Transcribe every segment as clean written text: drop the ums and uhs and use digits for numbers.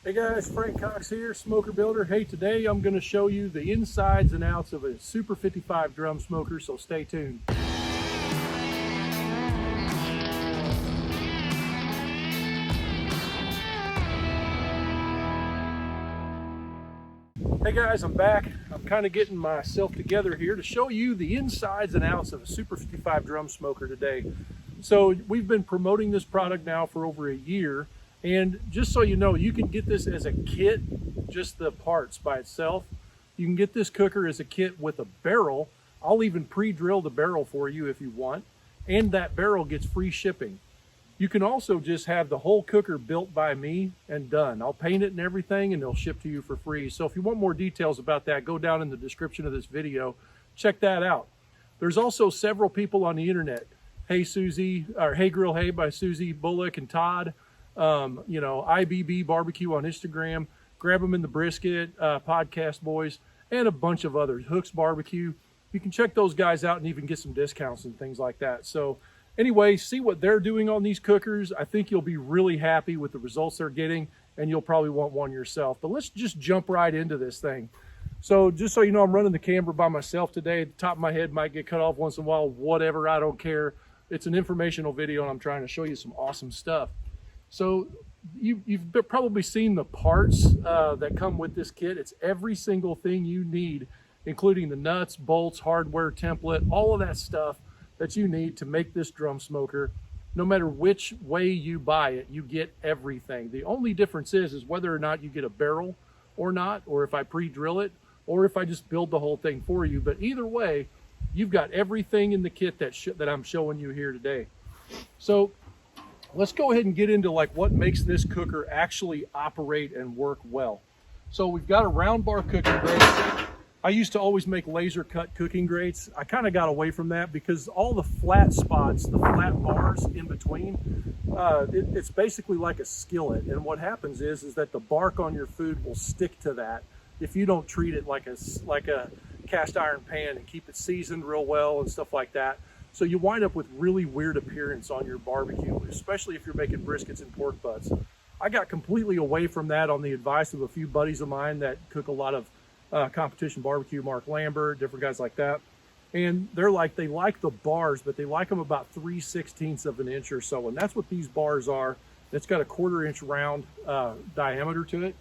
Hey guys, Frank Cox here, Smoker Builder. Hey, today I'm going to show you the insides and outs of a Super 55 drum smoker, so stay tuned. Hey guys, I'm back. I'm kind of getting myself together here to show you the insides and outs of a Super 55 drum smoker today. So we've been promoting this product now for over a year. And just so you know, you can get this as a kit, just the parts by itself. You can get this cooker as a kit with a barrel. I'll even pre-drill the barrel for you if you want. And that barrel gets free shipping. You can also just have the whole cooker built by me and done. I'll paint it and everything and they'll ship to you for free. So if you want more details about that, go down in the description of this video. Check that out. There's also several people on the internet. Hey Susie, or Hey Grill Hey by Susie Bullock and Todd. IBB Barbecue on Instagram, Grab Them in the Brisket, Podcast Boys, and a bunch of others, Hooks Barbecue. You can check those guys out and even get some discounts and things like that. So anyway, see what they're doing on these cookers. I think you'll be really happy with the results they're getting, and you'll probably want one yourself. But let's just jump right into this thing. So just so you know, I'm running the camera by myself today. The top of my head might get cut off once in a while, whatever, I don't care. It's an informational video and I'm trying to show you some awesome stuff. So you've probably seen the parts that come with this kit. It's every single thing you need, including the nuts, bolts, hardware, template, all of that stuff that you need to make this drum smoker. No matter which way you buy it, you get everything. The only difference is whether or not you get a barrel or not, or if I pre-drill it, or if I just build the whole thing for you. But either way, you've got everything in the kit that I'm showing you here today. So let's go ahead and get into like what makes this cooker actually operate and work well. So we've got a round bar cooking grate. I used to always make laser cut cooking grates. I kind of got away from that because all the flat spots, the flat bars in between, it's basically like a skillet. And what happens is that the bark on your food will stick to that if you don't treat it like a cast iron pan and keep it seasoned real well and stuff like that. So you wind up with really weird appearance on your barbecue, especially if you're making briskets and pork butts. I got completely away from that on the advice of a few buddies of mine that cook a lot of competition barbecue, Mark Lambert, different guys like that. And they're like, they like the bars, but they like them about 3/16 of an inch or so. And that's what these bars are. It's got a 1/4 inch round diameter to it,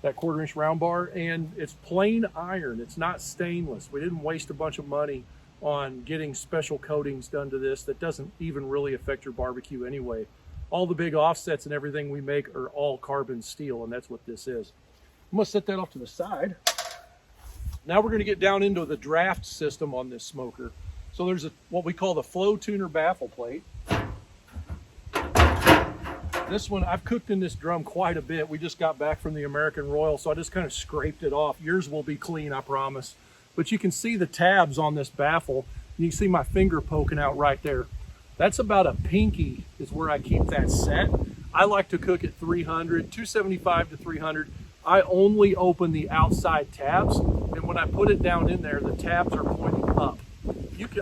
that 1/4 inch round bar. And it's plain iron. It's not stainless. We didn't waste a bunch of money on getting special coatings done to this that doesn't even really affect your barbecue anyway. All the big offsets and everything we make are all carbon steel, and that's what this is. I'm gonna set that off to the side. Now we're gonna get down into the draft system on this smoker. So there's what we call the flow tuner baffle plate. This one, I've cooked in this drum quite a bit. We just got back from the American Royal, so I just kind of scraped it off. Yours will be clean, I promise. But you can see the tabs on this baffle. You can see my finger poking out right there. That's about a pinky is where I keep that set. I like to cook at 300, 275 to 300. I only open the outside tabs. And when I put it down in there, the tabs are pointing up.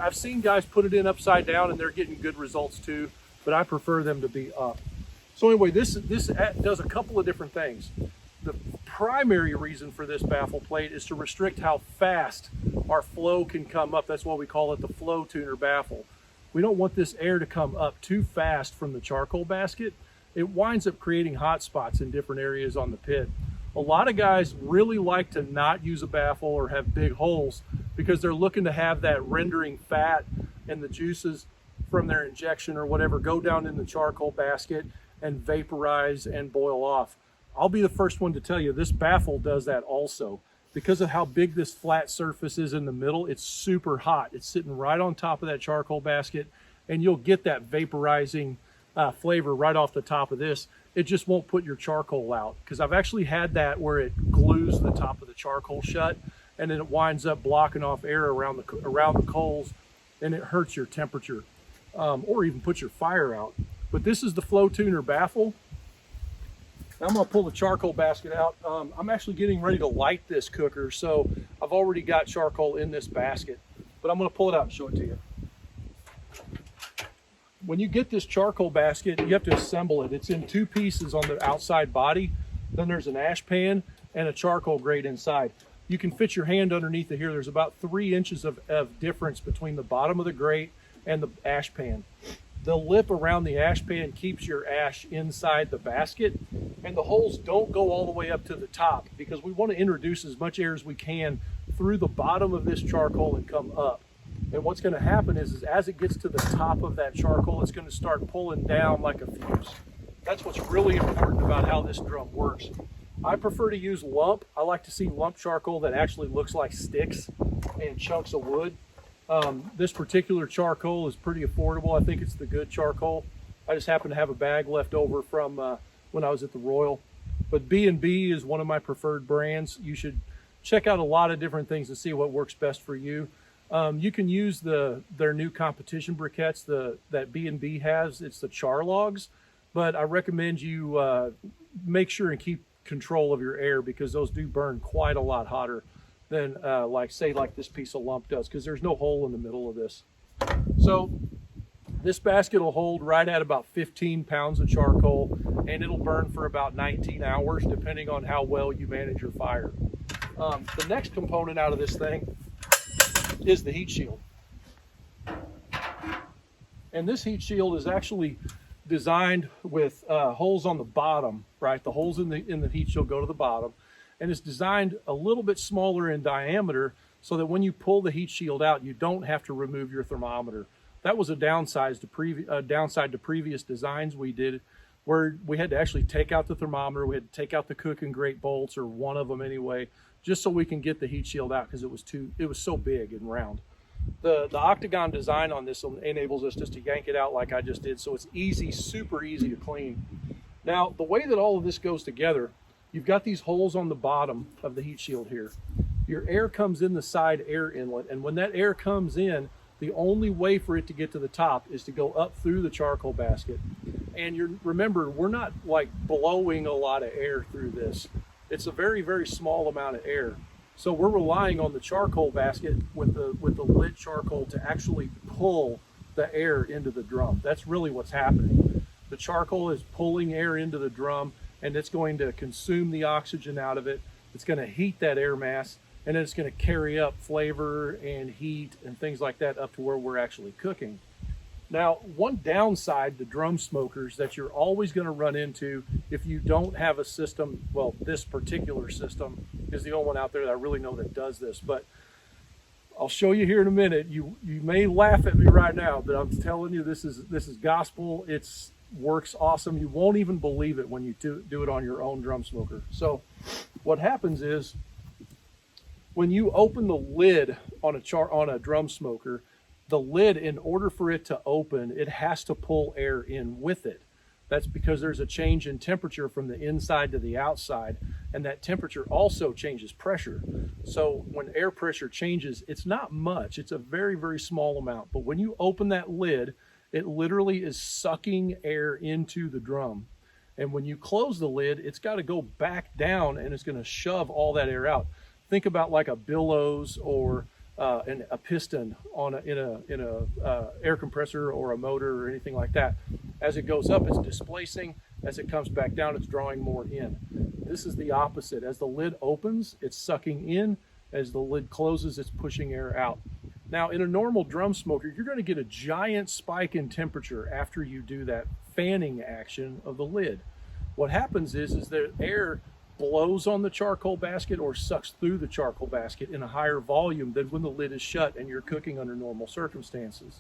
I've seen guys put it in upside down and they're getting good results too, but I prefer them to be up. So anyway, this does a couple of different things. The primary reason for this baffle plate is to restrict how fast our flow can come up. That's why we call it the flow tuner baffle. We don't want this air to come up too fast from the charcoal basket. It winds up creating hot spots in different areas on the pit. A lot of guys really like to not use a baffle or have big holes because they're looking to have that rendering fat and the juices from their injection or whatever go down in the charcoal basket and vaporize and boil off. I'll be the first one to tell you this baffle does that also. Because of how big this flat surface is in the middle, it's super hot. It's sitting right on top of that charcoal basket, and you'll get that vaporizing flavor right off the top of this. It just won't put your charcoal out, because I've actually had that where it glues the top of the charcoal shut, and then it winds up blocking off air around the coals, and it hurts your temperature, or even puts your fire out. But this is the flow tuner baffle. Now I'm gonna pull the charcoal basket out. I'm actually getting ready to light this cooker, so I've already got charcoal in this basket, but I'm gonna pull it out and show it to you. When you get this charcoal basket, you have to assemble it. It's in two pieces on the outside body. Then there's an ash pan and a charcoal grate inside. You can fit your hand underneath it here. There's about 3 inches of difference between the bottom of the grate and the ash pan. The lip around the ash pan keeps your ash inside the basket, and the holes don't go all the way up to the top because we want to introduce as much air as we can through the bottom of this charcoal and come up. And what's going to happen is as it gets to the top of that charcoal, it's going to start pulling down like a fuse. That's what's really important about how this drum works. I prefer to use lump. I like to see lump charcoal that actually looks like sticks and chunks of wood. This particular charcoal is pretty affordable. I think it's the good charcoal. I just happen to have a bag left over from when I was at the Royal. But B&B is one of my preferred brands. You should check out a lot of different things to see what works best for you. You can use their new competition briquettes that B&B has. It's the char logs, but I recommend you make sure and keep control of your air because those do burn quite a lot hotter than like this piece of lump does, because there's no hole in the middle of this. So this basket will hold right at about 15 pounds of charcoal, and it'll burn for about 19 hours depending on how well you manage your fire. The next component out of this thing is the heat shield. And this heat shield is actually designed with holes on the bottom, right? The holes in the heat shield go to the bottom, and it's designed a little bit smaller in diameter so that when you pull the heat shield out, you don't have to remove your thermometer. That was a downside to previous designs we did, where we had to actually take out the thermometer, we had to take out the cooking grate bolts, or one of them anyway, just so we can get the heat shield out because it was so big and round. The octagon design on this enables us just to yank it out like I just did, so it's easy, super easy to clean. Now, the way that all of this goes together, you've got these holes on the bottom of the heat shield here. Your air comes in the side air inlet, and when that air comes in, the only way for it to get to the top is to go up through the charcoal basket. And remember, we're not like blowing a lot of air through this. It's a very, very small amount of air. So we're relying on the charcoal basket with the lit charcoal to actually pull the air into the drum. That's really what's happening. The charcoal is pulling air into the drum, and it's going to consume the oxygen out of it. It's going to heat that air mass, and then it's going to carry up flavor and heat and things like that up to where we're actually cooking. Now, one downside to drum smokers that you're always going to run into if you don't have a system, well, this particular system is the only one out there that I really know that does this, but I'll show you here in a minute. You may laugh at me right now, but I'm telling you, this is gospel. It's works awesome. You won't even believe it when you do it on your own drum smoker. So what happens is when you open the lid on a drum smoker, the lid, in order for it to open, it has to pull air in with it. That's because there's a change in temperature from the inside to the outside, and that temperature also changes pressure. So when air pressure changes, it's not much. It's a very, very small amount. But when you open that lid, it literally is sucking air into the drum. And when you close the lid, it's got to go back down, and it's going to shove all that air out. Think about like a billows or a piston in a air compressor or a motor or anything like that. As it goes up, it's displacing. As it comes back down, it's drawing more in. This is the opposite. As the lid opens, it's sucking in. As the lid closes, it's pushing air out. Now, in a normal drum smoker, you're going to get a giant spike in temperature after you do that fanning action of the lid. What happens is the air blows on the charcoal basket or sucks through the charcoal basket in a higher volume than when the lid is shut and you're cooking under normal circumstances.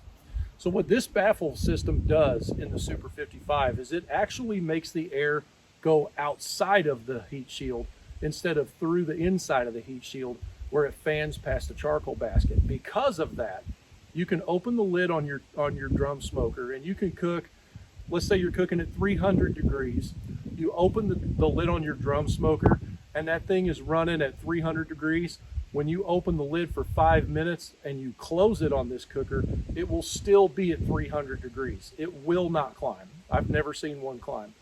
So what this baffle system does in the Super 55 is it actually makes the air go outside of the heat shield instead of through the inside of the heat shield where it fans past the charcoal basket. Because of that, you can open the lid on your drum smoker and you can cook. Let's say you're cooking at 300 degrees. You open the lid on your drum smoker and that thing is running at 300 degrees. When you open the lid for 5 minutes and you close it on this cooker, it will still be at 300 degrees. It will not climb. I've never seen one climb.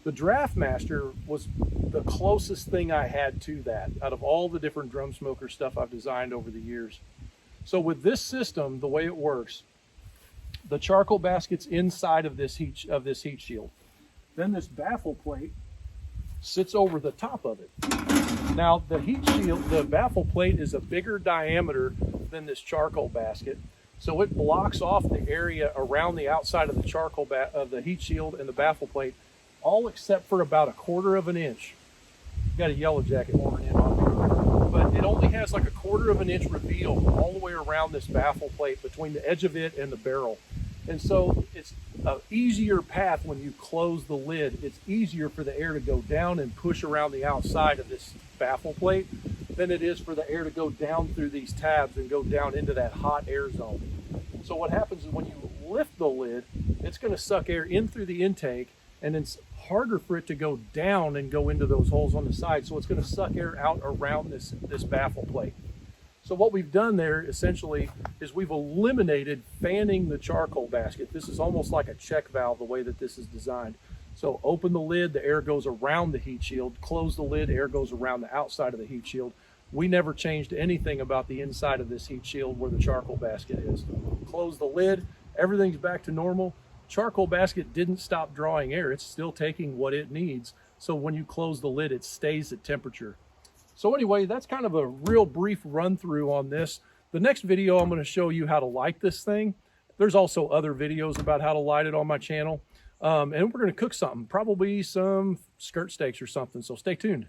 The Draftmaster was the closest thing I had to that out of all the different drum smoker stuff I've designed over the years. So with this system, the way it works, the charcoal basket's inside of this heat shield. Then this baffle plate sits over the top of it. Now the heat shield, the baffle plate is a bigger diameter than this charcoal basket. So it blocks off the area around the outside of the charcoal of the heat shield and the baffle plate, all except for about 1/4 of an inch. Got a yellow jacket warning in on me, but it only has like 1/4 of an inch reveal all the way around this baffle plate between the edge of it and the barrel. And so it's an easier path when you close the lid. It's easier for the air to go down and push around the outside of this baffle plate than it is for the air to go down through these tabs and go down into that hot air zone. So what happens is when you lift the lid, it's going to suck air in through the intake, and it's harder for it to go down and go into those holes on the side. So it's going to suck air out around this baffle plate. So what we've done there essentially is we've eliminated fanning the charcoal basket. This is almost like a check valve the way that this is designed. So open the lid, the air goes around the heat shield. Close the lid, air goes around the outside of the heat shield. We never changed anything about the inside of this heat shield where the charcoal basket is. Close the lid, everything's back to normal. Charcoal basket didn't stop drawing air. It's still taking what it needs. So when you close the lid, it stays at temperature. So anyway, that's kind of a real brief run through on this. The next video, I'm going to show you how to light this thing. There's also other videos about how to light it on my channel. And we're going to cook something, probably some skirt steaks or something. So stay tuned.